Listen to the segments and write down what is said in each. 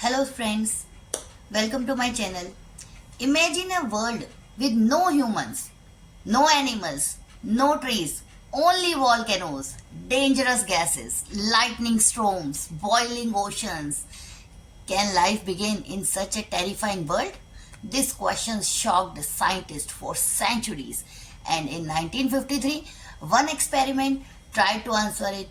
Hello friends, welcome to my channel. Imagine a world with no humans, no animals, no trees, only volcanoes, dangerous gases, lightning storms, boiling oceans. Can life begin in such a terrifying world? This question shocked scientists for centuries, and in 1953, one experiment tried to answer it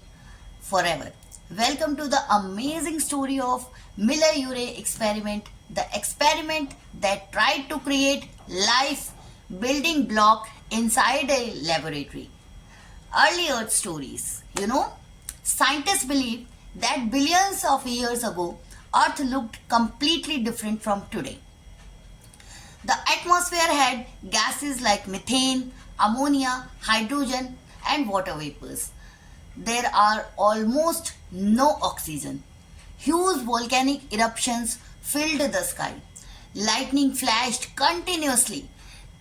forever. Welcome to the amazing story of Miller-Urey experiment, the experiment that tried to create life building block inside a laboratory. Early Earth stories. Scientists believe that billions of years ago, Earth looked completely different from today. The atmosphere had gases like methane, ammonia, hydrogen, and water vapors. There are almost no oxygen. Huge volcanic eruptions filled the sky. Lightning flashed continuously.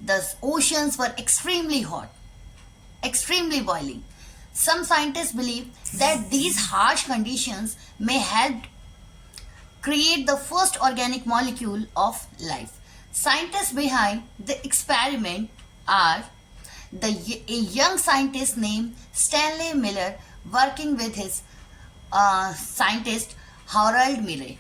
The oceans were extremely hot, extremely boiling. Some scientists believe that these harsh conditions may help create the first organic molecule of life. Scientists behind the experiment are a young scientist named Stanley Miller working with his scientist Harold Miller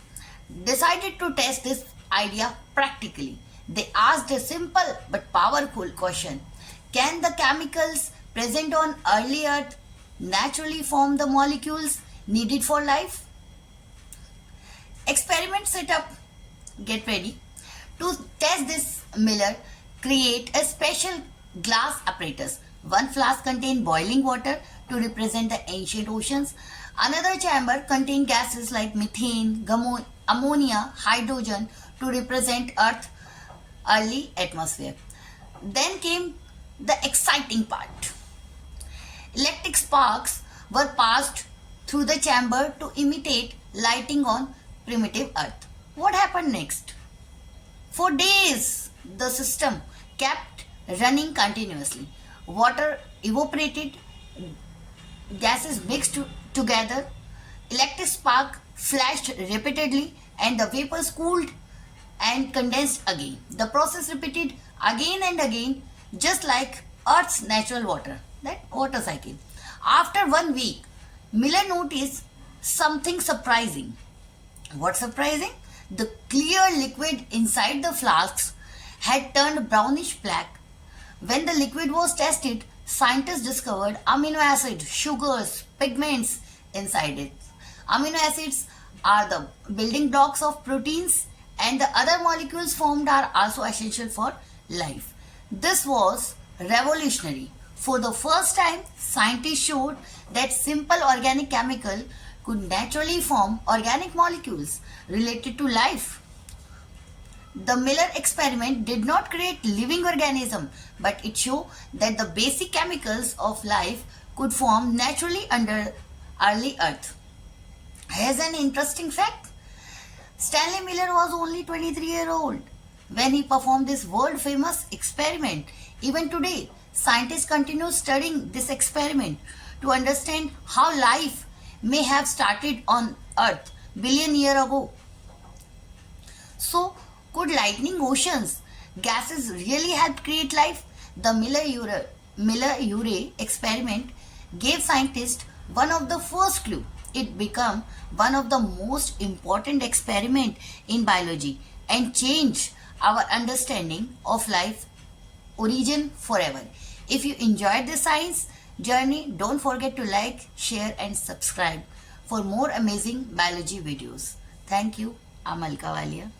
decided to test this idea practically. They asked a simple but powerful question. Can the chemicals present on early Earth naturally form the molecules needed for life? Experiment setup. Get ready. To test this, Miller create a special glass apparatus. One flask contained boiling water to represent the ancient oceans. Another chamber contained gases like methane, ammonia, hydrogen to represent Earth's early atmosphere. Then came the exciting part. Electric sparks were passed through the chamber to imitate lighting on primitive Earth. What happened next? For days, the system kept running continuously. Water evaporated, gases mixed together, electric spark flashed repeatedly, and the vapors cooled and condensed again. The process repeated again and again, just like Earth's natural water, that water cycle. After 1 week, Miller noticed something surprising. What surprising? The clear liquid inside the flasks had turned brownish black. When the liquid was tested, scientists discovered amino acids, sugars, pigments inside it. Amino acids are the building blocks of proteins, and the other molecules formed are also essential for life. This was revolutionary. For the first time, scientists showed that simple organic chemical could naturally form organic molecules related to life. The Miller experiment did not create living organism, but it showed that the basic chemicals of life could form naturally under early Earth. Here's an interesting fact. Stanley Miller was only 23-year old when he performed this world famous experiment. Even today, scientists continue studying this experiment to understand how life may have started on Earth billion years ago. So, could lightning oceans gases really help create life? The Miller-Urey experiment gave scientists one of the first clue. It became one of the most important experiments in biology and changed our understanding of life origin forever. If you enjoyed this science journey, don't forget to like, share and subscribe for more amazing biology videos. Thank you. I'm Alka Walia.